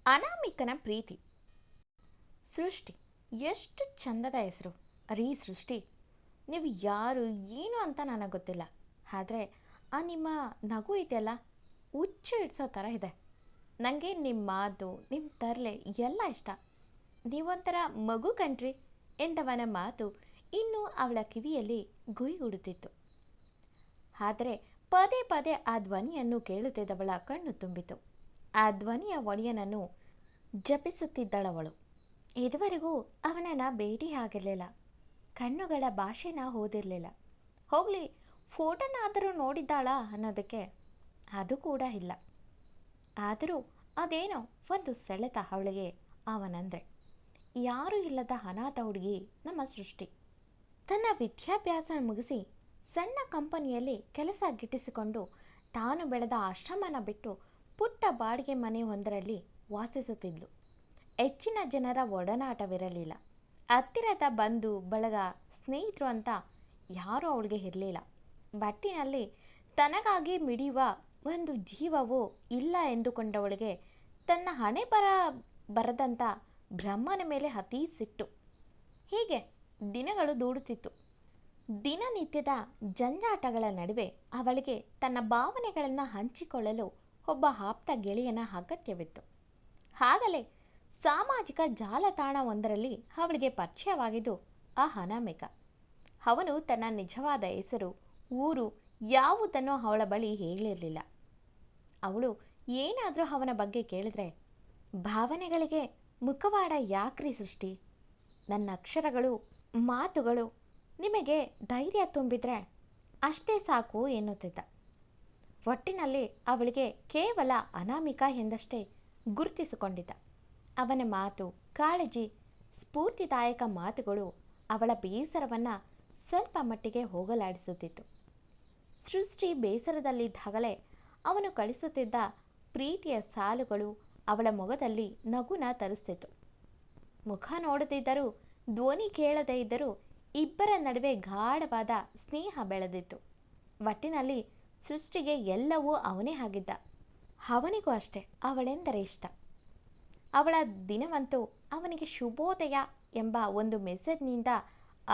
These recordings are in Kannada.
ಅನಾಮಿಕನ ಪ್ರೀತಿ. ಸೃಷ್ಟಿ ಎಷ್ಟು ಚಂದದ ಹೆಸರು. ರೀ ಸೃಷ್ಟಿ, ನೀವು ಯಾರು ಏನು ಅಂತ ನನಗೆ ಗೊತ್ತಿಲ್ಲ, ಆದರೆ ಆ ನಿಮ್ಮ ನಗು ಇದೆಯಲ್ಲ, ಹುಚ್ಚು ಇಡ್ಸೋ ಥರ ಇದೆ. ನನಗೆ ನಿಮ್ಮ ಮಾತು, ನಿಮ್ಮ ತರಲೆ ಎಲ್ಲ ಇಷ್ಟ. ನೀವೊಂಥರ ಮಗು ಕಣ್ರಿ ಎಂದವನ ಮಾತು ಇನ್ನೂ ಅವಳ ಕಿವಿಯಲ್ಲಿ ಗುಯ್ಗುಡುತ್ತಿತ್ತು. ಆದರೆ ಪದೇ ಪದೇ ಆ ಧ್ವನಿಯನ್ನು ಕೇಳುತ್ತಿದ್ದವಳ ಕಣ್ಣು ತುಂಬಿತು. ಆ ಧ್ವನಿಯ ಒಡೆಯನನ್ನು ಜಪಿಸುತ್ತಿದ್ದಳವಳು. ಇದುವರೆಗೂ ಅವನನ್ನು ಭೇಟಿ ಆಗಿರಲಿಲ್ಲ, ಕಣ್ಣುಗಳ ಭಾಷೆನ ಓದಿರಲಿಲ್ಲ. ಹೋಗಲಿ, ಫೋಟೋನಾದರೂ ನೋಡಿದ್ದಾಳ ಅನ್ನೋದಕ್ಕೆ ಅದು ಕೂಡ ಇಲ್ಲ. ಆದರೂ ಅದೇನೋ ಒಂದು ಸೆಳೆತ ಅವಳಿಗೆ ಅವನಂದರೆ. ಯಾರೂ ಇಲ್ಲದ ಅನಾಥ ಹುಡುಗಿ ನಮ್ಮ ಸೃಷ್ಟಿ. ತನ್ನ ವಿದ್ಯಾಭ್ಯಾಸ ಮುಗಿಸಿ ಸಣ್ಣ ಕಂಪನಿಯಲ್ಲಿ ಕೆಲಸ ಗಿಟ್ಟಿಸಿಕೊಂಡು ತಾನು ಬೆಳೆದ ಆಶ್ರಮನ ಬಿಟ್ಟು ಪುಟ್ಟ ಬಾಡಿಗೆ ಮನೆ ಒಂದರಲ್ಲಿ ವಾಸಿಸುತ್ತಿದ್ಲು. ಹೆಚ್ಚಿನ ಜನರ ಒಡನಾಟವಿರಲಿಲ್ಲ. ಹತ್ತಿರದ ಬಂಧು ಬಳಗ, ಸ್ನೇಹಿತರು ಅಂತ ಯಾರೂ ಅವಳಿಗೆ ಇರಲಿಲ್ಲ. ಬಟ್ಟಿನಲ್ಲಿ ತನಗಾಗಿ ಮಿಡಿಯುವ ಒಂದು ಜೀವವೂ ಇಲ್ಲ ಎಂದುಕೊಂಡವಳಿಗೆ ತನ್ನ ಹಣೆ ಬರದಂಥ ಬ್ರಹ್ಮನ ಮೇಲೆ ಅತೀ ಸಿಟ್ಟು. ಹೀಗೆ ದಿನಗಳು ದೂಡುತ್ತಿತ್ತು. ದಿನನಿತ್ಯದ ಜಂಜಾಟಗಳ ನಡುವೆ ಅವಳಿಗೆ ತನ್ನ ಭಾವನೆಗಳನ್ನು ಹಂಚಿಕೊಳ್ಳಲು ಒಬ್ಬ ಆಪ್ತ ಗೆಳೆಯನ ಅಗತ್ಯವಿತ್ತು. ಆಗಲೇ ಸಾಮಾಜಿಕ ಜಾಲತಾಣವೊಂದರಲ್ಲಿ ಅವಳಿಗೆ ಪರಿಚಯವಾಗಿದ್ದು ಆ ಅನಾಮಿಕ. ಅವನು ತನ್ನ ನಿಜವಾದ ಹೆಸರು, ಊರು ಯಾವುದನ್ನು ಅವಳ ಬಳಿ ಹೇಳಿರಲಿಲ್ಲ. ಅವಳು ಏನಾದರೂ ಅವನ ಬಗ್ಗೆ ಕೇಳಿದ್ರೆ, ಭಾವನೆಗಳಿಗೆ ಮುಖವಾಡ ಯಾಕ್ರಿ ಸೃಷ್ಟಿ, ನನ್ನ ಅಕ್ಷರಗಳು, ಮಾತುಗಳು ನಿಮಗೆ ಧೈರ್ಯ ತುಂಬಿದ್ರೆ ಅಷ್ಟೇ ಸಾಕು ಎನ್ನುತ್ತಿದ್ದ. ಒಟ್ಟಿನಲ್ಲಿ ಅವಳಿಗೆ ಕೇವಲ ಅನಾಮಿಕ ಎಂದಷ್ಟೇ ಗುರುತಿಸಿಕೊಂಡಿದ್ದ. ಅವನ ಮಾತು, ಕಾಳಜಿ, ಸ್ಫೂರ್ತಿದಾಯಕ ಮಾತುಗಳು ಅವಳ ಬೇಸರವನ್ನು ಸ್ವಲ್ಪ ಮಟ್ಟಿಗೆ ಹೋಗಲಾಡಿಸುತ್ತಿತ್ತು. ಸೃಷ್ಟಿ ಬೇಸರದಲ್ಲಿದ್ದಾಗಲೇ ಅವನು ಕಳಿಸುತ್ತಿದ್ದ ಪ್ರೀತಿಯ ಸಾಲುಗಳು ಅವಳ ಮೊಗದಲ್ಲಿ ನಗುನ ತರಿಸ್ತಿತ್ತು. ಮುಖ ನೋಡದಿದ್ದರೂ, ಧ್ವನಿ ಕೇಳದೇ ಇದ್ದರೂ ಇಬ್ಬರ ನಡುವೆ ಗಾಢವಾದ ಸ್ನೇಹ ಬೆಳೆದಿತ್ತು. ಒಟ್ಟಿನಲ್ಲಿ ಸೃಷ್ಟಿಗೆ ಎಲ್ಲವೂ ಅವನೇ ಆಗಿದ್ದ. ಅವನಿಗೂ ಅಷ್ಟೇ ಅವಳೆಂದರೆ ಇಷ್ಟ. ಅವಳ ದಿನವಂತೂ ಅವನಿಗೆ ಶುಭೋದಯ ಎಂಬ ಒಂದು ಮೆಸೇಜ್ನಿಂದ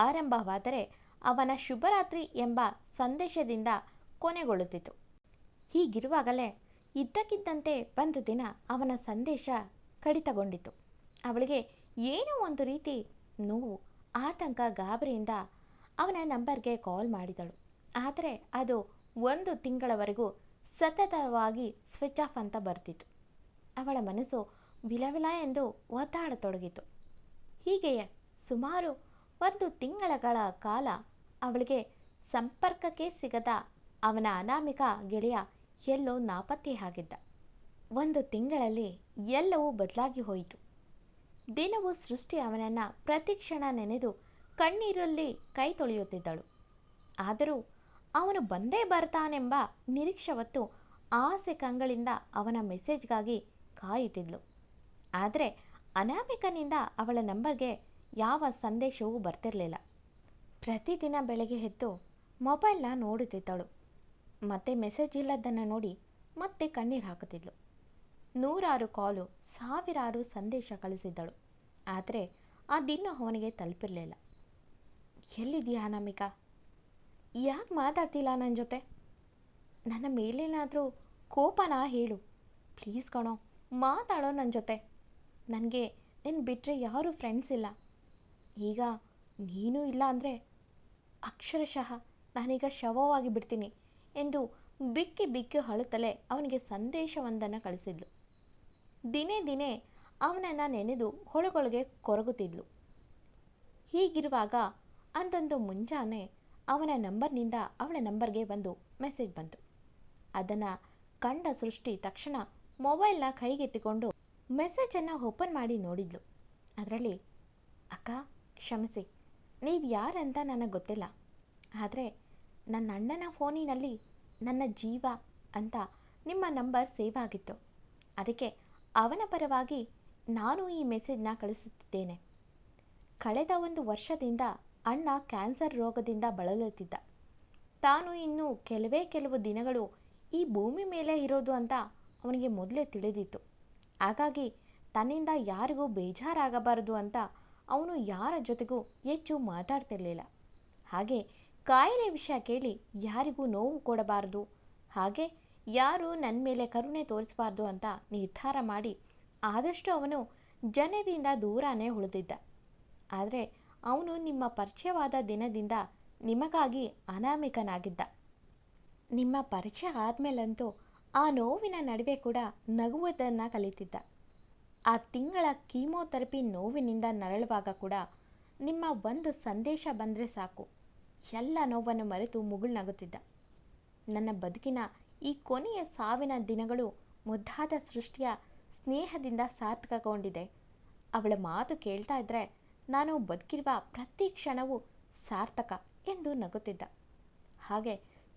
ಆರಂಭವಾದರೆ ಅವನ ಶುಭರಾತ್ರಿ ಎಂಬ ಸಂದೇಶದಿಂದ ಕೊನೆಗೊಳ್ಳುತ್ತಿತ್ತು. ಹೀಗಿರುವಾಗಲೇ ಇದ್ದಕ್ಕಿದ್ದಂತೆ ಒಂದು ದಿನ ಅವನ ಸಂದೇಶ ಕಡಿತಗೊಂಡಿತು. ಅವಳಿಗೆ ಏನೋ ಒಂದು ರೀತಿ ನೋವು, ಆತಂಕ, ಗಾಬರಿಯಿಂದ ಅವನ ನಂಬರ್ಗೆ ಕಾಲ್ ಮಾಡಿದಳು. ಆದರೆ ಅದು 1 ತಿಂಗಳವರೆಗೂ ಸತತವಾಗಿ ಸ್ವಿಚ್ ಆಫ್ ಅಂತ ಬರ್ತಿತ್ತು. ಅವಳ ಮನಸ್ಸು ವಿಲವಿಲ ಎಂದು ಒದ್ದಾಡತೊಡಗಿತು. ಹೀಗೆಯೇ ಸುಮಾರು 1 ತಿಂಗಳ ಕಾಲ ಅವಳಿಗೆ ಸಂಪರ್ಕಕ್ಕೆ ಸಿಗದ ಅವನ ಅನಾಮಿಕ ಗೆಳೆಯ ಎಲ್ಲೋ ನಾಪತ್ತೆಯಾಗಿದ್ದ. 1 ತಿಂಗಳಲ್ಲಿ ಎಲ್ಲವೂ ಬದಲಾಗಿ ಹೋಯಿತು. ದಿನವೂ ಸೃಷ್ಟಿ ಅವನನ್ನು ಪ್ರತಿಕ್ಷಣ ನೆನೆದು ಕಣ್ಣೀರಲ್ಲಿ ಕೈ ತೊಳೆಯುತ್ತಿದ್ದಳು. ಆದರೂ ಅವನು ಬಂದೇ ಬರ್ತಾನೆಂಬ ನಿರೀಕ್ಷೆ ಹೊತ್ತು ಆಸೆ ಕಂಗಳಿಂದ ಅವನ ಮೆಸೇಜ್ಗಾಗಿ ಕಾಯುತ್ತಿದ್ಲು. ಆದರೆ ಅನಾಮಿಕನಿಂದ ಅವಳ ನಂಬರ್ಗೆ ಯಾವ ಸಂದೇಶವೂ ಬರ್ತಿರಲಿಲ್ಲ. ಪ್ರತಿದಿನ ಬೆಳಗ್ಗೆ ಎದ್ದು ಮೊಬೈಲ್ನ ನೋಡುತ್ತಿದ್ದಳು. ಮತ್ತೆ ಮೆಸೇಜ್ ಇಲ್ಲದನ್ನು ನೋಡಿ ಮತ್ತೆ ಕಣ್ಣೀರು ಹಾಕುತ್ತಿದ್ಳು. 100 ಕಾಲು, 1000 ಸಂದೇಶ ಕಳಿಸಿದ್ದಳು. ಆದರೆ ಅದಿನ್ನೂ ಅವನಿಗೆ ತಲುಪಿರಲಿಲ್ಲ. ಎಲ್ಲಿದೆಯಾ ಅನಾಮಿಕ? ಯಾಕೆ ಮಾತಾಡ್ತಿಲ್ಲ ನನ್ನ ಜೊತೆ? ನನ್ನ ಮೇಲೇನಾದರೂ ಕೋಪನ ಹೇಳು ಪ್ಲೀಸ್ ಕಣೋ, ಮಾತಾಡೋ ನನ್ನ ಜೊತೆ. ನನಗೆ ನಿನ್ನ ಬಿಟ್ಟರೆ ಯಾರೂ ಫ್ರೆಂಡ್ಸ್ ಇಲ್ಲ. ಈಗ ನೀನು ಇಲ್ಲ ಅಂದರೆ ಅಕ್ಷರಶಃ ನಾನೀಗ ಶವವಾಗಿ ಬಿಡ್ತೀನಿ ಎಂದು ಬಿಕ್ಕಿ ಬಿಕ್ಕಿ ಅಳುತ್ತಲೇ ಅವನಿಗೆ ಸಂದೇಶವೊಂದನ್ನು ಕಳಿಸಿದ್ಲು. ದಿನೇ ದಿನೇ ಅವನನ್ನು ನೆನೆದು ಹೊಳಗೊಳಗೆ ಕೊರಗುತ್ತಿದ್ಲು. ಹೀಗಿರುವಾಗ ಅಂದೊಂದು ಮುಂಜಾನೆ ಅವನ ನಂಬರ್ನಿಂದ ಅವಳ ನಂಬರ್ಗೆ ಒಂದು ಮೆಸೇಜ್ ಬಂತು. ಅದನ್ನು ಕಂಡ ಸೃಷ್ಟಿ ತಕ್ಷಣ ಮೊಬೈಲ್ನ ಕೈಗೆತ್ತಿಕೊಂಡು ಮೆಸೇಜನ್ನು ಓಪನ್ ಮಾಡಿ ನೋಡಿದ್ಲು. ಅದರಲ್ಲಿ, ಅಕ್ಕ ಕ್ಷಮಿಸಿ, ನೀವು ಯಾರಂತ ನನಗೆ ಗೊತ್ತಿಲ್ಲ, ಆದರೆ ನನ್ನ ಅಣ್ಣನ ಫೋನಿನಲ್ಲಿ ನನ್ನ ಜೀವ ಅಂತ ನಿಮ್ಮ ನಂಬರ್ ಸೇವ್ ಆಗಿತ್ತು. ಅದಕ್ಕೆ ಅವನ ಪರವಾಗಿ ನಾನು ಈ ಮೆಸೇಜ್ನ ಕಳಿಸುತ್ತಿದ್ದೇನೆ. ಕಳೆದ 1 ವರ್ಷದಿಂದ ಅಣ್ಣ ಕ್ಯಾನ್ಸರ್ ರೋಗದಿಂದ ಬಳಲುತ್ತಿದ್ದ. ತಾನು ಇನ್ನು ಕೆಲವು ದಿನಗಳು ಈ ಭೂಮಿ ಮೇಲೆ ಇರೋದು ಅಂತ ಅವನಿಗೆ ಮೊದಲೇ ತಿಳಿದಿತ್ತು. ಹಾಗಾಗಿ ತನ್ನಿಂದ ಯಾರಿಗೂ ಬೇಜಾರಾಗಬಾರದು ಅಂತ ಅವನು ಯಾರ ಜೊತೆಗೂ ಹೆಚ್ಚು ಮಾತಾಡ್ತಿರ್ಲಿಲ್ಲ. ಹಾಗೆ ಕಾಯಿಲೆ ವಿಷಯ ಕೇಳಿ ಯಾರಿಗೂ ನೋವು ಕೊಡಬಾರದು, ಹಾಗೆ ಯಾರು ನನ್ನ ಮೇಲೆ ಕರುಣೆ ತೋರಿಸಬಾರ್ದು ಅಂತ ನಿರ್ಧಾರ ಮಾಡಿ ಆದಷ್ಟು ಅವನು ಜನರಿಂದ ದೂರನೇ ಉಳಿದಿದ್ದ. ಆದರೆ ಅವನು ನಿಮ್ಮ ಪರಿಚಯವಾದ ದಿನದಿಂದ ನಿಮಗಾಗಿ ಅನಾಮಿಕನಾಗಿದ್ದ. ನಿಮ್ಮ ಪರಿಚಯ ಆದಮೇಲಂತೂ ಆ ನೋವಿನ ನಡುವೆ ಕೂಡ ನಗುವುದನ್ನು ಕಲಿತಿದ್ದ. ಆ ತಿಂಗಳ ಕೀಮೋಥೆರಪಿ ನೋವಿನಿಂದ ನರಳುವಾಗ ಕೂಡ ನಿಮ್ಮ ಒಂದು ಸಂದೇಶ ಬಂದರೆ ಸಾಕು, ಎಲ್ಲ ನೋವನ್ನು ಮರೆತು ಮುಗುಳ್ನಗುತ್ತಿದ್ದ. ನನ್ನ ಬದುಕಿನ ಈ ಕೊನೆಯ ಸಾವಿನ ದಿನಗಳು ಮುದ್ದಾದ ಸೃಷ್ಟಿಯ ಸ್ನೇಹದಿಂದ ಸಾರ್ಥಕಗೊಂಡಿದೆ. ಅವಳ ಮಾತು ಕೇಳ್ತಾ ಇದ್ದರೆ ನಾನು ಬದುಕಿರುವ ಪ್ರತಿ ಕ್ಷಣವೂ ಸಾರ್ಥಕ ಎಂದು ನಗುತ್ತಿದ್ದ. ಹಾಗೆ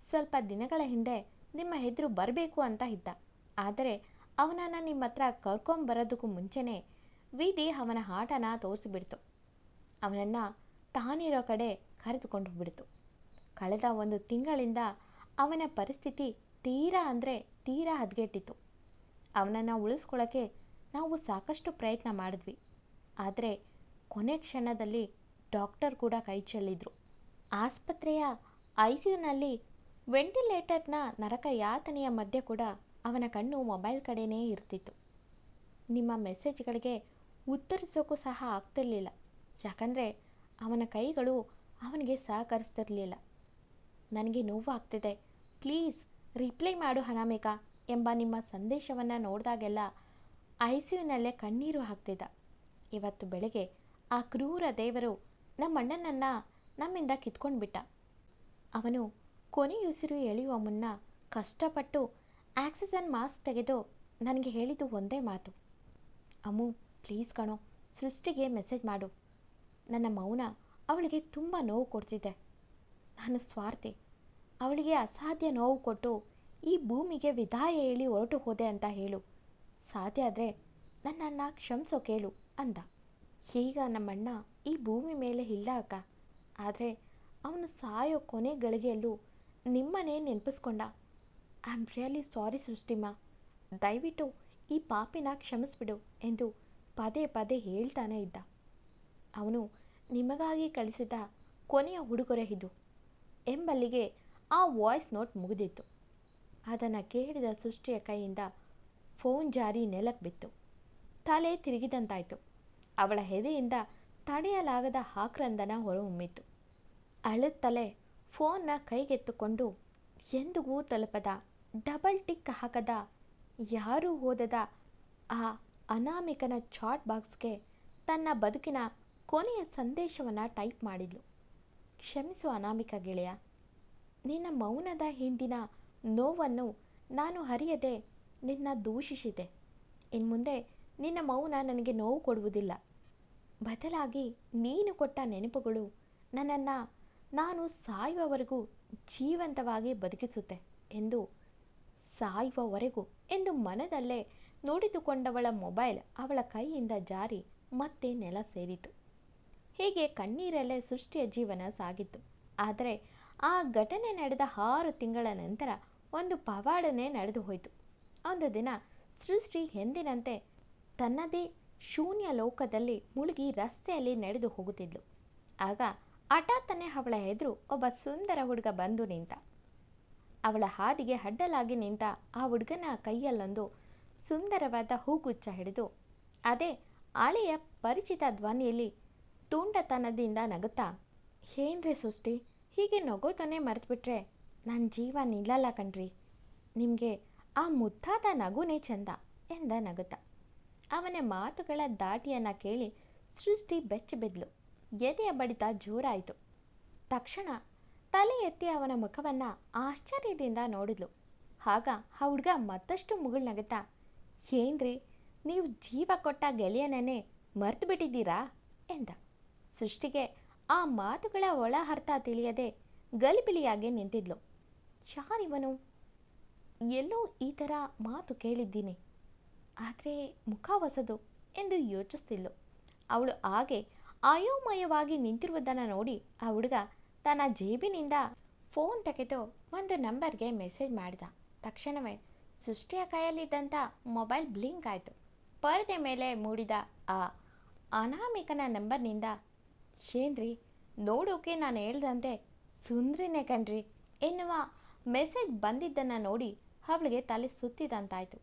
ಸ್ವಲ್ಪ ದಿನಗಳ ಹಿಂದೆ ನಿಮ್ಮ ಎದುರು ಬರಬೇಕು ಅಂತ ಇದ್ದ. ಆದರೆ ಅವನನ್ನು ನಿಮ್ಮ ಹತ್ರ ಕರ್ಕೊಂಬರೋದಕ್ಕೂ ಮುಂಚೆನೇ ವಿಧಿ ಅವನ ಆಟನ ತೋರಿಸಿಬಿಡ್ತು. ಅವನನ್ನು ತಾನಿರೋ ಕಡೆ ಕರೆದುಕೊಂಡು ಹೋಗ್ಬಿಡ್ತು. ಕಳೆದ 1 ತಿಂಗಳಿಂದ ಅವನ ಪರಿಸ್ಥಿತಿ ತೀರಾ ಹದಗೆಟ್ಟಿತ್ತು. ಅವನನ್ನು ಉಳಿಸ್ಕೊಳ್ಳೋಕ್ಕೆ ನಾವು ಸಾಕಷ್ಟು ಪ್ರಯತ್ನ ಮಾಡಿದ್ವಿ. ಆದರೆ ಕೊನೆ ಕ್ಷಣದಲ್ಲಿ ಡಾಕ್ಟರ್ ಕೂಡ ಕೈ ಚೆಲ್ಲಿದ್ರು. ಆಸ್ಪತ್ರೆಯ ICUನಲ್ಲಿ ವೆಂಟಿಲೇಟರ್ನ ನರಕ ಯಾತನೆಯ ಮಧ್ಯೆ ಕೂಡ ಅವನ ಕಣ್ಣು ಮೊಬೈಲ್ ಕಡೆಯೇ ಇರ್ತಿತ್ತು. ನಿಮ್ಮ ಮೆಸೇಜ್ಗಳಿಗೆ ಉತ್ತರಿಸೋಕ್ಕೂ ಸಹ ಆಗ್ತಿರ್ಲಿಲ್ಲ. ಯಾಕಂದರೆ ಅವನ ಕೈಗಳು ಅವನಿಗೆ ಸಹಕರಿಸ್ತಿರಲಿಲ್ಲ. ನನಗೆ ನೋವು ಆಗ್ತಿದೆ, ಪ್ಲೀಸ್ ರಿಪ್ಲೈ ಮಾಡು ಅನಾಮಿಕಾ ಎಂಬ ನಿಮ್ಮ ಸಂದೇಶವನ್ನು ನೋಡಿದಾಗೆಲ್ಲ ICUನಲ್ಲೇ ಕಣ್ಣೀರು ಹಾಕ್ತಿದ್ದ. ಇವತ್ತು ಬೆಳಗ್ಗೆ ಆ ಕ್ರೂರ ದೇವರು ನಮ್ಮಣ್ಣನನ್ನು ನಮ್ಮಿಂದ ಕಿತ್ಕೊಂಡು ಬಿಟ್ಟ. ಅವನು ಕೊನೆಯುಸಿರು ಎಳೆಯುವ ಮುನ್ನ ಕಷ್ಟಪಟ್ಟು ಆಕ್ಸಿಜನ್ ಮಾಸ್ಕ್ ತೆಗೆದು ನನಗೆ ಹೇಳಿದ್ದು ಒಂದೇ ಮಾತು, ಅಮ್ಮು ಪ್ಲೀಸ್ ಕಣೋ, ಸೃಷ್ಟಿಗೆ ಮೆಸೇಜ್ ಮಾಡು. ನನ್ನ ಮೌನ ಅವಳಿಗೆ ತುಂಬ ನೋವು ಕೊಡ್ತಿದೆ. ನಾನು ಸ್ವಾರ್ಥಿ, ಅವಳಿಗೆ ಅಸಾಧ್ಯ ನೋವು ಕೊಟ್ಟು ಈ ಭೂಮಿಗೆ ವಿದಾಯ ಹೇಳಿ ಹೊರಟು ಹೋದೆ ಅಂತ ಹೇಳು. ಸಾಧ್ಯ ಆದರೆ ನನ್ನನ್ನು ಕ್ಷಮಿಸೋ ಕೇಳು ಅಂದ. ಈಗ ನಮ್ಮಣ್ಣ ಈ ಭೂಮಿ ಮೇಲೆ ಇಲ್ಲ ಅಕ್ಕ, ಆದರೆ ಅವನು ಸಾಯೋ ಕೊನೆ ಗಳಿಗೆಯಲ್ಲೂ ನಿಮ್ಮನ್ನೇ ನೆನಪಿಸ್ಕೊಂಡ. ಐ ಆಮ್ ರಿಯಲಿ ಸಾರಿ ಸೃಷ್ಟಿಮಾ, ದಯವಿಟ್ಟು ಈ ಪಾಪಿನ ಕ್ಷಮಿಸ್ಬಿಡು ಎಂದು ಪದೇ ಪದೇ ಹೇಳ್ತಾನೆ ಇದ್ದ. ಅವನು ನಿಮಗಾಗಿ ಕಳಿಸಿದ ಕೊನೆಯ ಉಡುಗೊರೆ ಇದು ಎಂಬಲ್ಲಿಗೆ ಆ ವಾಯ್ಸ್ ನೋಟ್ ಮುಗಿದಿತ್ತು. ಅದನ್ನು ಕೇಳಿದ ಸೃಷ್ಟಿಯ ಕೈಯಿಂದ ಫೋನ್ ಜಾರಿ ನೆಲಕ್ಕೆ ಬಿತ್ತು. ತಲೆ ತಿರುಗಿದಂತಾಯಿತು. ಅವಳ ಎದೆಯಿಂದ ತಡೆಯಲಾಗದ ಆಕ್ರಂದನ ಹೊರಹೊಮ್ಮಿತು. ಅಳುತ್ತಲೇ ಫೋನ್ನ ಕೈಗೆತ್ತುಕೊಂಡು ಎಂದಿಗೂ ತಲುಪದ, ಡಬಲ್ ಟಿಕ್ ಹಾಕದ, ಯಾರೂ ಓದದ ಆ ಅನಾಮಿಕನ ಚಾಟ್ ಬಾಕ್ಸ್ಗೆ ತನ್ನ ಬದುಕಿನ ಕೊನೆಯ ಸಂದೇಶವನ್ನು ಟೈಪ್ ಮಾಡಿದ್ಲು. ಕ್ಷಮಿಸು ಅನಾಮಿಕ ಗೆಳೆಯ, ನಿನ್ನ ಮೌನದ ಹಿಂದಿನ ನೋವನ್ನು ನಾನು ಅರಿಯದೆ ನಿನ್ನ ದೂಷಿಸಿದೆ. ಇನ್ಮುಂದೆ ನಿನ್ನ ಮೌನ ನನಗೆ ನೋವು ಕೊಡುವುದಿಲ್ಲ. ಬದಲಾಗಿ ನೀನು ಕೊಟ್ಟ ನೆನಪುಗಳು ನನ್ನನ್ನು ನಾನು ಸಾಯುವವರೆಗೂ ಜೀವಂತವಾಗಿ ಬದುಕಿಸುತ್ತೆ ಎಂದು, ಸಾಯುವವರೆಗೂ ಎಂದು ಮನದಲ್ಲೇ ನುಡಿದುಕೊಂಡವಳ ಮೊಬೈಲ್ ಅವಳ ಕೈಯಿಂದ ಜಾರಿ ಮತ್ತೆ ನೆಲ ಸೇರಿತು. ಹೀಗೆ ಕಣ್ಣೀರಲ್ಲೇ ಸೃಷ್ಟಿಯ ಜೀವನ ಸಾಗಿತ್ತು. ಆದರೆ ಆ ಘಟನೆ ನಡೆದ 6 ತಿಂಗಳ ನಂತರ ಒಂದು ಪವಾಡನೆ ನಡೆದು ಹೋಯಿತು. ಒಂದು ದಿನ ಸೃಷ್ಟಿ ಎಂದಿನಂತೆ ತನ್ನದೇ ಶೂನ್ಯ ಲೋಕದಲ್ಲಿ ಮುಳುಗಿ ರಸ್ತೆಯಲ್ಲಿ ನಡೆದು ಹೋಗುತ್ತಿದ್ಲು. ಆಗ ಹಠಾತ್ತನೆ ಅವಳ ಎದುರು ಒಬ್ಬ ಸುಂದರ ಹುಡುಗ ಬಂದು ನಿಂತ. ಅವಳ ಹಾದಿಗೆ ಅಡ್ಡಲಾಗಿ ನಿಂತ ಆ ಹುಡುಗನ ಕೈಯಲ್ಲೊಂದು ಸುಂದರವಾದ ಹೂಗುಚ್ಛ ಹಿಡಿದು ಅದೇ ಹಳೆಯ ಪರಿಚಿತ ಧ್ವನಿಯಲ್ಲಿ ತುಂಡತನದಿಂದ ನಗುತ್ತಾ, ಏನ್ರಿ ಸೃಷ್ಟಿ, ಹೀಗೆ ನಗೋತಾನೆ ಮರೆತುಬಿಟ್ರೆ ನನ್ನ ಜೀವ ನಿಲ್ಲಲ್ಲ ಕಣ್ರಿ, ನಿಮಗೆ ಆ ಮುದ್ದಾದ ನಗುನೇ ಚಂದ ಎಂದ ನಗುತ್ತಾ. ಅವನ ಮಾತುಗಳ ದಾಟಿಯನ್ನು ಕೇಳಿ ಸೃಷ್ಟಿ ಬೆಚ್ಚಿ ಬಿದ್ಲು. ಎದೆಯ ಬಡಿತ ಜೋರಾಯಿತು. ತಕ್ಷಣ ತಲೆ ಎತ್ತಿ ಅವನ ಮುಖವನ್ನು ಆಶ್ಚರ್ಯದಿಂದ ನೋಡಿದ್ಲು. ಆಗ ಆ ಹುಡುಗ ಮತ್ತಷ್ಟು ಮುಗುಳ್ನಗುತ್ತಾ, ಏನ್ರಿ, ನೀವು ಜೀವ ಕೊಟ್ಟ ಗೆಳೆಯನನ್ನೇ ಮರೆತು ಬಿಟ್ಟಿದ್ದೀರಾ ಎಂದ. ಸೃಷ್ಟಿಗೆ ಆ ಮಾತುಗಳ ಒಳ ಅರ್ಥ ತಿಳಿಯದೆ ಗಲಿಬಿಲಿಯಾಗಿ ನಿಂತಿದ್ಲು. ಯಾರಿವನು? ಎಲ್ಲೋ ಈ ಥರ ಮಾತು ಕೇಳಿದ್ದೀನಿ, ಆದರೆ ಮುಖ ಹೊಸದು ಎಂದು ಯೋಚಿಸ್ತಿದ್ಲು. ಅವಳು ಹಾಗೆ ಅಯೋಮಯವಾಗಿ ನಿಂತಿರುವುದನ್ನು ನೋಡಿ ಆ ಹುಡುಗ ತನ್ನ ಜೇಬಿನಿಂದ ಫೋನ್ ತೆಗೆದು ಒಂದು ನಂಬರ್ಗೆ ಮೆಸೇಜ್ ಮಾಡಿದ. ತಕ್ಷಣವೇ ಸೃಷ್ಟಿಯ ಕೈಯಲ್ಲಿದ್ದಂಥ ಮೊಬೈಲ್ ಬ್ಲಿಂಕ್ ಆಯಿತು. ಪರದೆ ಮೇಲೆ ಮೂಡಿದ ಆ ಅನಾಮಿಕನ ನಂಬರ್ನಿಂದ, ಏನ್ರಿ ನೋಡೋಕೆ ನಾನು ಹೇಳ್ದಂತೆ ಸುಂದ್ರಿನೇ ಕಣ್ರಿ ಎನ್ನುವ ಮೆಸೇಜ್ ಬಂದಿದ್ದನ್ನು ನೋಡಿ ಅವಳಿಗೆ ತಲೆ ಸುತ್ತಿದಂತಾಯಿತು.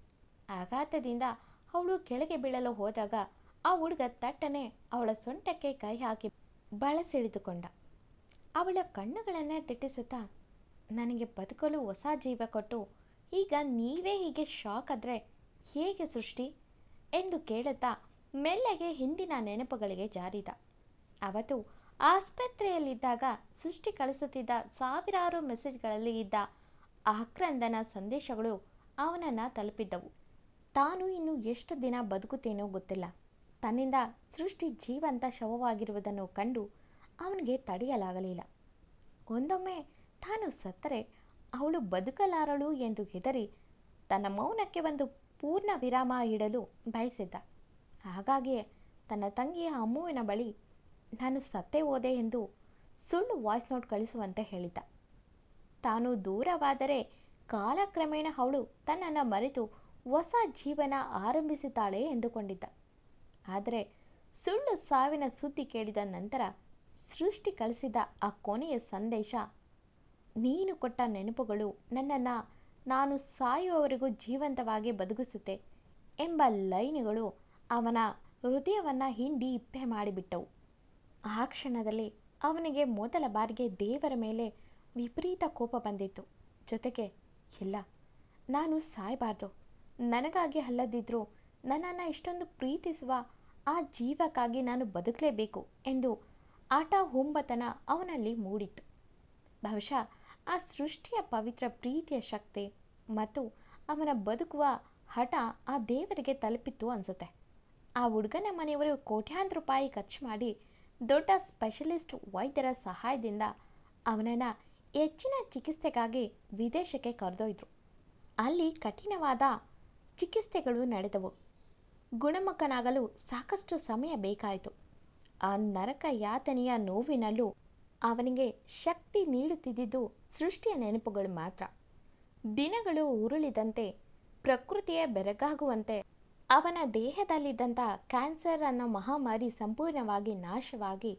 ಆಘಾತದಿಂದ ಅವಳು ಕೆಳಗೆ ಬೀಳಲು ಹೋದಾಗ ಆ ಹುಡುಗ ತಟ್ಟನೆ ಅವಳ ಸೊಂಟಕ್ಕೆ ಕೈ ಹಾಕಿ ಬಳಸಿಳಿದುಕೊಂಡ. ಅವಳ ಕಣ್ಣುಗಳನ್ನೇ ದಿಟ್ಟಿಸುತ್ತಾ, ನನಗೆ ಬದುಕಲು ಹೊಸ ಜೀವ ಕೊಟ್ಟು ಈಗ ನೀವೇ ಹೀಗೆ ಶಾಕ್ ಆದರೆ ಹೇಗೆ ಸೃಷ್ಟಿ ಎಂದು ಕೇಳುತ್ತಾ ಮೆಲ್ಲಗೆ ಹಿಂದಿನ ನೆನಪುಗಳಿಗೆ ಜಾರಿದ. ಅವತ್ತು ಆಸ್ಪತ್ರೆಯಲ್ಲಿದ್ದಾಗ ಸೃಷ್ಟಿ ಕಳಿಸುತ್ತಿದ್ದ ಸಾವಿರಾರು ಮೆಸೇಜ್ಗಳಲ್ಲಿ ಇದ್ದ ಆಕ್ರಂದನ ಸಂದೇಶಗಳು ಅವನನ್ನು ತಲುಪಿದ್ದವು. ತಾನು ಇನ್ನು ಎಷ್ಟು ದಿನ ಬದುಕುತ್ತೇನೋ ಗೊತ್ತಿಲ್ಲ. ತನ್ನಿಂದ ಸೃಷ್ಟಿ ಜೀವಂತ ಶವವಾಗಿರುವುದನ್ನು ಕಂಡು ಅವನಿಗೆ ತಡೆಯಲಾಗಲಿಲ್ಲ. ಒಂದೊಮ್ಮೆ ತಾನು ಸತ್ತರೆ ಅವಳು ಬದುಕಲಾರಳು ಎಂದು ಹೆದರಿ ತನ್ನ ಮೌನಕ್ಕೆ ಒಂದು ಪೂರ್ಣ ವಿರಾಮ ಇಡಲು ಬಯಸಿದ್ದ. ಹಾಗಾಗಿಯೇ ತನ್ನ ತಂಗಿಯ ಅಮ್ಮುವಿನ ಬಳಿ ನಾನು ಸತ್ತೇ ಹೋದೆ ಎಂದು ಸುಳ್ಳು ವಾಯ್ಸ್ ನೋಟ್ ಕಳಿಸುವಂತೆ ಹೇಳಿದ್ದ. ತಾನು ದೂರವಾದರೆ ಕಾಲಕ್ರಮೇಣ ಅವಳು ತನ್ನನ್ನು ಮರೆತು ಹೊಸ ಜೀವನ ಆರಂಭಿಸುತ್ತಾಳೆ ಎಂದುಕೊಂಡಿದ್ದ. ಆದರೆ ಸುಳ್ಳು ಸಾವಿನ ಸುದ್ದಿ ಕೇಳಿದ ನಂತರ ಸೃಷ್ಟಿ ಕಳಿಸಿದ ಆ ಕೊನೆಯ ಸಂದೇಶ, ನೀನು ಕೊಟ್ಟ ನೆನಪುಗಳು ನನ್ನನ್ನು ನಾನು ಸಾಯುವವರೆಗೂ ಜೀವಂತವಾಗಿ ಬದುಕಿಸುತ್ತೆ ಎಂಬ ಲೈನುಗಳು ಅವನ ಹೃದಯವನ್ನು ಹಿಂಡಿ ಇಪ್ಪೆ ಮಾಡಿಬಿಟ್ಟವು. ಆ ಕ್ಷಣದಲ್ಲಿ ಅವನಿಗೆ ಮೊದಲ ಬಾರಿಗೆ ದೇವರ ಮೇಲೆ ವಿಪರೀತ ಕೋಪ ಬಂದಿತ್ತು. ಜೊತೆಗೆ, ಇಲ್ಲ, ನಾನು ಸಾಯಬಾರ್ದು, ನನಗಾಗಿ ಅಲ್ಲದಿದ್ದರೂ ನನ್ನನ್ನು ಇಷ್ಟೊಂದು ಪ್ರೀತಿಸುವ ಆ ಜೀವಕ್ಕಾಗಿ ನಾನು ಬದುಕಲೇಬೇಕು ಎಂದು ಆಟ ಹುಂಬತನ ಅವನಲ್ಲಿ ಮೂಡಿತ್ತು. ಬಹುಶಃ ಆ ಸೃಷ್ಟಿಯ ಪವಿತ್ರ ಪ್ರೀತಿಯ ಶಕ್ತಿ ಮತ್ತು ಅವನ ಬದುಕುವ ಹಠ ಆ ದೇವರಿಗೆ ತಲುಪಿತ್ತು ಅನಿಸುತ್ತೆ. ಆ ಹುಡುಗನ ಮನೆಯವರು ಕೋಟ್ಯಾಂತರ ರೂಪಾಯಿ ಖರ್ಚು ಮಾಡಿ ದೊಡ್ಡ ಸ್ಪೆಷಲಿಸ್ಟ್ ವೈದ್ಯರ ಸಹಾಯದಿಂದ ಅವನನ್ನು ಹೆಚ್ಚಿನ ಚಿಕಿತ್ಸೆಗಾಗಿ ವಿದೇಶಕ್ಕೆ ಕರೆದೊಯ್ದರು. ಅಲ್ಲಿ ಕಠಿಣವಾದ ಚಿಕಿತ್ಸೆಗಳು ನಡೆದವು. ಗುಣಮುಖನಾಗಲು ಸಾಕಷ್ಟು ಸಮಯ ಬೇಕಾಯಿತು. ಆ ನರಕ ಯಾತನೆಯ ನೋವಿನಲ್ಲೂ ಅವನಿಗೆ ಶಕ್ತಿ ನೀಡುತ್ತಿದ್ದುದು ಸೃಷ್ಟಿಯ ನೆನಪುಗಳು ಮಾತ್ರ. ದಿನಗಳು ಉರುಳಿದಂತೆ ಪ್ರಕೃತಿಯೇ ಬೆರಗಾಗುವಂತೆ ಅವನ ದೇಹದಲ್ಲಿದ್ದಂಥ ಕ್ಯಾನ್ಸರ್ ಅನ್ನೋ ಮಹಾಮಾರಿ ಸಂಪೂರ್ಣವಾಗಿ ನಾಶವಾಗಿ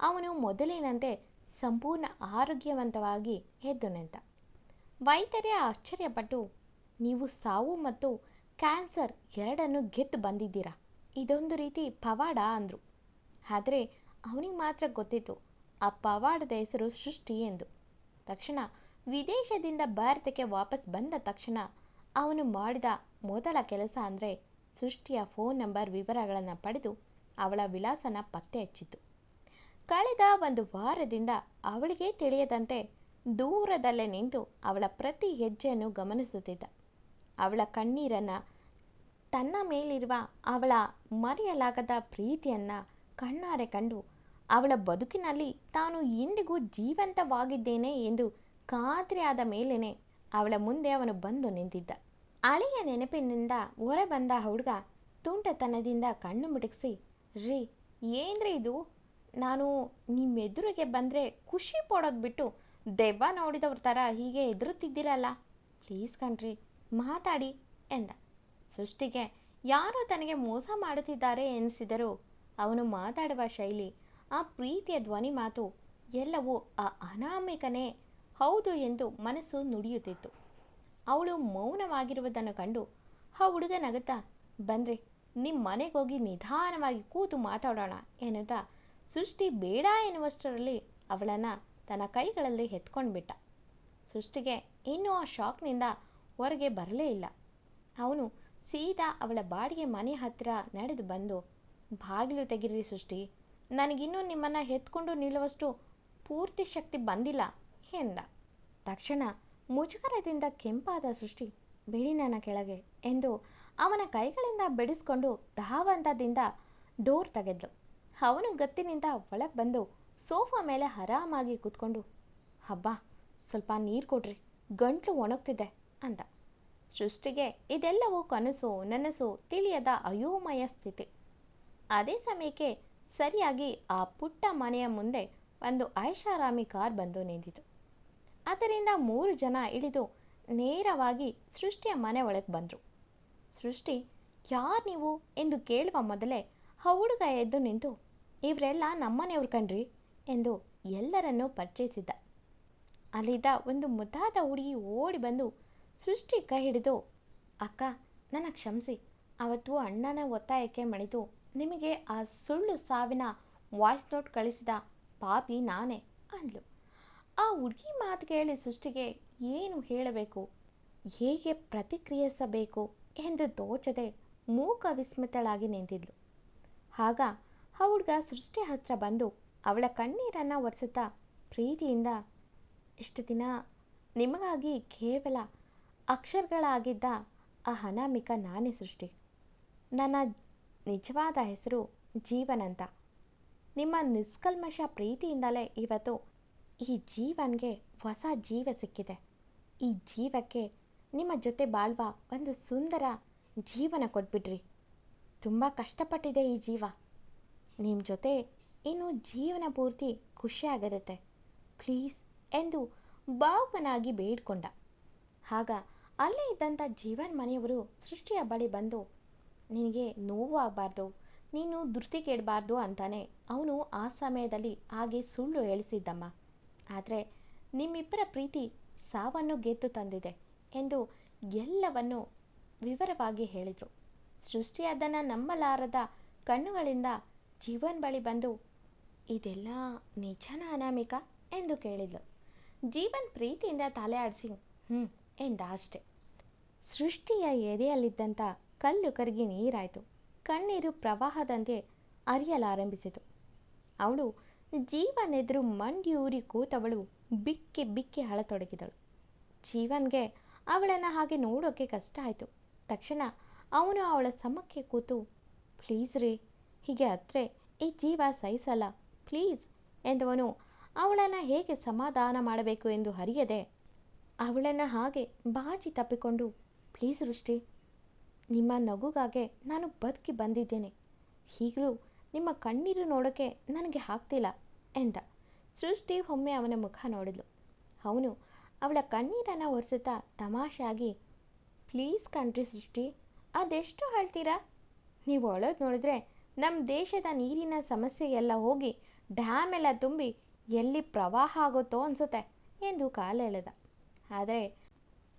ಅವನು ಮೊದಲಿನಂತೆ ಸಂಪೂರ್ಣ ಆರೋಗ್ಯವಂತವಾಗಿ ಎದ್ದು ನಿಂತ. ವೈದ್ಯರೇ ಆಶ್ಚರ್ಯಪಟ್ಟು, ನೀವು ಸಾವು ಮತ್ತು ಕ್ಯಾನ್ಸರ್ ಎರಡನ್ನು ಗೆದ್ದು ಬಂದಿದ್ದೀರಾ, ಇದೊಂದು ರೀತಿ ಪವಾಡ ಅಂದರು. ಆದರೆ ಅವನಿಗೆ ಮಾತ್ರ ಗೊತ್ತಿತ್ತು ಆ ಪವಾಡದ ಹೆಸರು ಸೃಷ್ಟಿ ಎಂದು. ತಕ್ಷಣ ವಿದೇಶದಿಂದ ಭಾರತಕ್ಕೆ ವಾಪಸ್ ಬಂದ ತಕ್ಷಣ ಅವನು ಮಾಡಿದ ಮೊದಲ ಕೆಲಸ ಅಂದರೆ ಸೃಷ್ಟಿಯ ಫೋನ್ ನಂಬರ್ ವಿವರಗಳನ್ನು ಪಡೆದು ಅವಳ ವಿಳಾಸನ ಪತ್ತೆ ಹಚ್ಚಿತು. ಕಳೆದ ಒಂದು ವಾರದಿಂದ ಅವಳಿಗೆ ತಿಳಿಯದಂತೆ ದೂರದಲ್ಲೇ ನಿಂತು ಅವಳ ಪ್ರತಿ ಹೆಜ್ಜೆಯನ್ನು ಗಮನಿಸುತ್ತಿದ್ದ. ಅವಳ ಕಣ್ಣೀರನ್ನು, ತನ್ನ ಮೇಲಿರುವ ಅವಳ ಮರೆಯಲಾಗದ ಪ್ರೀತಿಯನ್ನು ಕಣ್ಣಾರೆ ಕಂಡು ಅವಳ ಬದುಕಿನಲ್ಲಿ ತಾನು ಇಂದಿಗೂ ಜೀವಂತವಾಗಿದ್ದೇನೆ ಎಂದು ಖಾತ್ರಿಯಾದ ಮೇಲೇನೆ ಅವಳ ಮುಂದೆ ಅವನು ಬಂದು ನಿಂತಿದ್ದ. ಹಳೆಯ ನೆನಪಿನಿಂದ ಹೊರಬಂದ ಹುಡುಗ ತುಂಟತನದಿಂದ ಕಣ್ಣು ಮಿಟುಕಿಸಿ, ರೀ ಏನ್ರಿ ಇದು, ನಾನು ನಿಮ್ಮೆದುರಿಗೆ ಬಂದರೆ ಖುಷಿ ಪಡೋದು ಬಿಟ್ಟು ದೆವ್ವ ನೋಡಿದವ್ರ ಥರ ಹೀಗೆ ಎದುರುತ್ತಿದ್ದೀರಲ್ಲ, ಪ್ಲೀಸ್ ಕಣ್ರಿ ಮಾತಾಡಿ ಎಂದ. ಸೃಷ್ಟಿಗೆ ಯಾರೋ ತನಗೆ ಮೋಸ ಮಾಡುತ್ತಿದ್ದಾರೆ ಎನಿಸಿದರೂ ಅವನು ಮಾತಾಡುವ ಶೈಲಿ, ಆ ಪ್ರೀತಿಯ ಧ್ವನಿ ಮಾತು ಎಲ್ಲವೂ ಆ ಅನಾಮಿಕನೇ ಹೌದು ಎಂದು ಮನಸ್ಸು ನುಡಿಯುತ್ತಿತ್ತು. ಅವಳು ಮೌನವಾಗಿರುವುದನ್ನು ಕಂಡು ಆ ಹುಡುಗ ನಗುತ್ತಾ, ಬನ್ರಿ ನಿಮ್ಮ ಮನೆಗೆ ಹೋಗಿ ನಿಧಾನವಾಗಿ ಕೂತು ಮಾತಾಡೋಣ ಎನ್ನುತ್ತಾ ಸೃಷ್ಟಿ ಬೇಡ ಎನ್ನುವಷ್ಟರಲ್ಲಿ ಅವಳನ್ನು ತನ್ನ ಕೈಗಳಲ್ಲಿ ಎತ್ಕೊಂಡು ಬಿಟ್ಟ. ಸೃಷ್ಟಿಗೆ ಇನ್ನೂ ಆ ಶಾಕ್ನಿಂದ ಹೊರಗೆ ಬರಲೇ ಇಲ್ಲ. ಅವನು ಸೀದಾ ಅವಳ ಬಾಡಿಗೆ ಮನೆ ಹತ್ತಿರ ನಡೆದು ಬಂದು, ಬಾಗಿಲು ತೆಗಿರಿ ಸೃಷ್ಟಿ, ನನಗಿನ್ನೂ ನಿಮ್ಮನ್ನು ಎತ್ಕೊಂಡು ನಿಲ್ಲುವಷ್ಟು ಪೂರ್ತಿ ಶಕ್ತಿ ಬಂದಿಲ್ಲ ಎಂದ. ತಕ್ಷಣ ಮುಜುಗರದಿಂದ ಕೆಂಪಾದ ಸೃಷ್ಟಿ, ಬಿಡಿ ನನ್ನ ಕೆಳಗೆ ಎಂದು ಅವನ ಕೈಗಳಿಂದ ಬೆಳೆಸ್ಕೊಂಡು ಧಾವಂತದಿಂದ ಡೋರ್ ತೆಗೆದ್ಲು. ಅವನು ಗತ್ತಿನಿಂದ ಒಳಗೆ ಬಂದು ಸೋಫಾ ಮೇಲೆ ಆರಾಮಾಗಿ ಕೂತ್ಕೊಂಡು, ಹಬ್ಬ ಸ್ವಲ್ಪ ನೀರು ಕೊಡ್ರಿ, ಗಂಟ್ಲು ಒಣಗ್ತಿದೆ ಅಂದ. ಸೃಷ್ಟಿಗೆ ಇದೆಲ್ಲವೂ ಕನಸು ನನಸು ತಿಳಿಯದ ಅಯೋಮಯ ಸ್ಥಿತಿ. ಅದೇ ಸಮಯಕ್ಕೆ ಸರಿಯಾಗಿ ಆ ಪುಟ್ಟ ಮನೆಯ ಮುಂದೆ ಒಂದು ಐಷಾರಾಮಿ ಕಾರ್ ಬಂದು ನಿಂತಿತು. ಅದರಿಂದ 3 ಜನ ಇಳಿದು ನೇರವಾಗಿ ಸೃಷ್ಟಿಯ ಮನೆ ಒಳಗೆ ಬಂದರು. ಸೃಷ್ಟಿ ಯಾರು ನೀವು ಎಂದು ಕೇಳುವ ಮೊದಲೇ ಆ ಹುಡುಗ ಎದ್ದು ನಿಂತು, ಇವರೆಲ್ಲ ನಮ್ಮನೆಯವ್ರು ಕಣ್ರಿ ಎಂದು ಎಲ್ಲರನ್ನೂ ಪರಿಚಯಿಸಿದ್ದ. ಅಲ್ಲಿದ್ದ ಒಂದು ಮುದ್ದಾದ ಹುಡುಗಿ ಓಡಿ ಬಂದು ಸೃಷ್ಟಿ ಕೈ ಹಿಡಿದು, ಅಕ್ಕ, ನನ್ನ ಕ್ಷಮಿಸಿ, ಅವತ್ತು ಅಣ್ಣನ ಒತ್ತಾಯಕ್ಕೆ ಮಣಿತು ನಿಮಗೆ ಆ ಸುಳ್ಳು ಸಾವಿನ ವಾಯ್ಸ್ ನೋಟ್ ಕಳಿಸಿದ ಪಾಪಿ ನಾನೇ ಅಂದ್ಲು. ಆ ಹುಡುಗಿ ಮಾತು ಕೇಳಿ ಸೃಷ್ಟಿಗೆ ಏನು ಹೇಳಬೇಕು, ಹೇಗೆ ಪ್ರತಿಕ್ರಿಯಿಸಬೇಕು ಎಂದು ತೋಚದೆ ಮೂಕ ವಿಸ್ಮಿತಳಾಗಿ ನಿಂತಿದ್ಲು. ಆಗ ಆ ಹುಡುಗ ಸೃಷ್ಟಿ ಹತ್ರ ಬಂದು ಅವಳ ಕಣ್ಣೀರನ್ನು ಒರೆಸುತ್ತಾ ಪ್ರೀತಿಯಿಂದ, ಇಷ್ಟು ದಿನ ನಿಮಗಾಗಿ ಕೇವಲ ಅಕ್ಷರಗಳಾಗಿದ್ದ ಆ ಅನಾಮಿಕ ನಾನೇ ಸೃಷ್ಟಿ. ನನ್ನ ನಿಜವಾದ ಹೆಸರು ಜೀವನ್ ಅಂತ. ನಿಮ್ಮ ನಿಷ್ಕಲ್ಮಶ ಪ್ರೀತಿಯಿಂದಲೇ ಇವತ್ತು ಈ ಜೀವನ್ಗೆ ಹೊಸ ಜೀವ ಸಿಕ್ಕಿದೆ. ಈ ಜೀವಕ್ಕೆ ನಿಮ್ಮ ಜೊತೆ ಬಾಳುವ ಒಂದು ಸುಂದರ ಜೀವನ ಕೊಟ್ಬಿಡ್ರಿ. ತುಂಬ ಕಷ್ಟಪಟ್ಟಿದೆ ಈ ಜೀವ. ನಿಮ್ಮ ಜೊತೆ ಇನ್ನು ಜೀವನ ಪೂರ್ತಿ ಖುಷಿಯಾಗಿರುತ್ತೆ ಪ್ಲೀಸ್ ಎಂದು ಭಾವುಕನಾಗಿ ಬೇಡ್ಕೊಂಡ. ಆಗ ಅಲ್ಲೇ ಇದ್ದಂಥ ಜೀವನ್ ಮನೆಯವರು ಸೃಷ್ಟಿಯ ಬಳಿ ಬಂದು, ನಿನಗೆ ನೋವು ಆಗಬಾರ್ದು, ನೀನು ಧೃತಿಗೆಡಬಾರ್ದು ಅಂತಾನೆ ಅವನು ಆ ಸಮಯದಲ್ಲಿ ಹಾಗೆ ಸುಳ್ಳು ಹೇಳಿಸಿದ್ದಮ್ಮ. ಆದರೆ ನಿಮ್ಮಿಬ್ಬರ ಪ್ರೀತಿ ಸಾವನ್ನು ಗೆದ್ದು ತಂದಿದೆ ಎಂದು ಎಲ್ಲವನ್ನು ವಿವರವಾಗಿ ಹೇಳಿದರು. ಸೃಷ್ಟಿ ಅದನ್ನು ನಂಬಲಾರದ ಕಣ್ಣುಗಳಿಂದ ಜೀವನ್ ಬಳಿ ಬಂದು, ಇದೆಲ್ಲ ನಿಜನ ಅನಾಮಿಕ ಎಂದು ಕೇಳಿದ್ಲು. ಜೀವನ್ ಪ್ರೀತಿಯಿಂದ ತಲೆ ಆಡಿಸಿ ಎಂದ ಅಷ್ಟೆ. ಸೃಷ್ಟಿಯ ಎದೆಯಲ್ಲಿದ್ದಂಥ ಕಲ್ಲು ಕರಗಿ ನೀರಾಯಿತು. ಕಣ್ಣೀರು ಪ್ರವಾಹದಂತೆ ಹರಿಯಲಾರಂಭಿಸಿತು. ಅವಳು ಜೀವನೆದುರು ಮಂಡಿಯೂರಿ ಕೂತವಳು ಬಿಕ್ಕಿ ಬಿಕ್ಕಿ ಅಳತೊಡಗಿದಳು. ಜೀವನ್ಗೆ ಅವಳನ್ನು ಹಾಗೆ ನೋಡೋಕ್ಕೆ ಕಷ್ಟ ಆಯಿತು. ತಕ್ಷಣ ಅವನು ಅವಳ ಸಮಕ್ಕೆ ಕೂತು, ಪ್ಲೀಸ್ ರೀ, ಹೀಗೆ ಹತ್ರೆ ಈ ಜೀವ ಸಹಿಸಲ್ಲ ಪ್ಲೀಸ್ ಎಂದವನು ಅವಳನ್ನು ಹೇಗೆ ಸಮಾಧಾನ ಮಾಡಬೇಕು ಎಂದು ಅರಿಯದೆ ಅವಳನ್ನು ಹಾಗೆ ಬಾಚಿ ತಪ್ಪಿಕೊಂಡು, ಪ್ಲೀಸ್ ಸೃಷ್ಟಿ, ನಿಮ್ಮ ನಗುಗಾಗೆ ನಾನು ಬದುಕಿ ಬಂದಿದ್ದೇನೆ. ಈಗಲೂ ನಿಮ್ಮ ಕಣ್ಣೀರು ನೋಡೋಕ್ಕೆ ನನಗೆ ಆಗ್ತಿಲ್ಲ ಎಂದ. ಸೃಷ್ಟಿ ಒಮ್ಮೆ ಅವನ ಮುಖ ನೋಡಿದ್ಲು. ಅವನು ಅವಳ ಕಣ್ಣೀರನ್ನು ಒರೆಸುತ್ತಾ ತಮಾಷೆಯಾಗಿ, ಪ್ಲೀಸ್ ಕಣ್ರಿ ಸೃಷ್ಟಿ, ಅದೆಷ್ಟು ಹೇಳ್ತೀರಾ? ನೀವು ಅಳೋದು ನೋಡಿದ್ರೆ ನಮ್ಮ ದೇಶದ ನೀರಿನ ಸಮಸ್ಯೆ ಎಲ್ಲ ಹೋಗಿ ಡ್ಯಾಮ್ ಎಲ್ಲ ತುಂಬಿ ಎಲ್ಲಿ ಪ್ರವಾಹ ಆಗುತ್ತೋ ಅನಿಸುತ್ತೆ ಎಂದು ಕಾಲೆಳೆದ. ಆದರೆ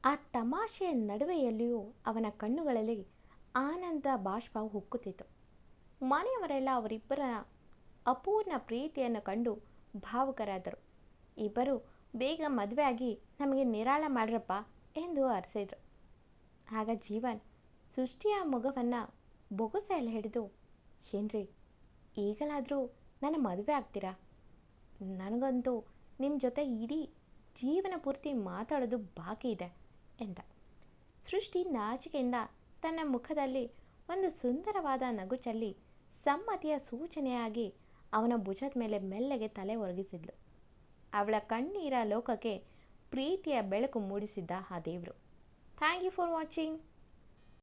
ಆ ತಮಾಷೆಯ ನಡುವೆಯಲ್ಲಿಯೂ ಅವನ ಕಣ್ಣುಗಳಲ್ಲಿ ಆನಂದ ಬಾಷ್ಪ ಉಕ್ಕುತ್ತಿತ್ತು. ಮನೆಯವರೆಲ್ಲ ಅವರಿಬ್ಬರ ಅಪೂರ್ಣ ಪ್ರೀತಿಯನ್ನು ಕಂಡು ಭಾವುಕರಾದರು. ಇಬ್ಬರು ಬೇಗ ಮದುವೆ ಆಗಿ ನಮಗೆ ನಿರಾಳ ಮಾಡ್ರಪ್ಪ ಎಂದು ಅರಸಿದ್ರು. ಆಗ ಜೀವನ್ ಸೃಷ್ಟಿಯ ಮಗುವನ್ನು ಬೊಗಸೆಯಲ್ಲಿ ಹಿಡಿದು, ಏನ್ರಿ, ಈಗಲಾದರೂ ನನ್ನ ಮದುವೆ ಆಗ್ತೀರಾ? ನನಗಂತೂ ನಿಮ್ಮ ಜೊತೆ ಇಡೀ ಜೀವನ ಪೂರ್ತಿ ಮಾತಾಡೋದು ಬಾಕಿ ಇದೆ ಎಂದ. ಸೃಷ್ಟಿ ನಾಚಿಕೆಯಿಂದ ತನ್ನ ಮುಖದಲ್ಲಿ ಒಂದು ಸುಂದರವಾದ ನಗು ಚೆಲ್ಲಿ ಸಮ್ಮತಿಯ ಸೂಚನೆಯಾಗಿ ಅವನ ಭುಜದ ಮೇಲೆ ಮೆಲ್ಲಗೆ ತಲೆ ಒರಗಿಸಿದ್ಲು. ಅವಳ ಕಣ್ಣೀರ ಲೋಕಕ್ಕೆ ಪ್ರೀತಿಯ ಬೆಳಕು ಮೂಡಿಸಿದ್ದ ಆ ದೇವರು. Thank you for watching.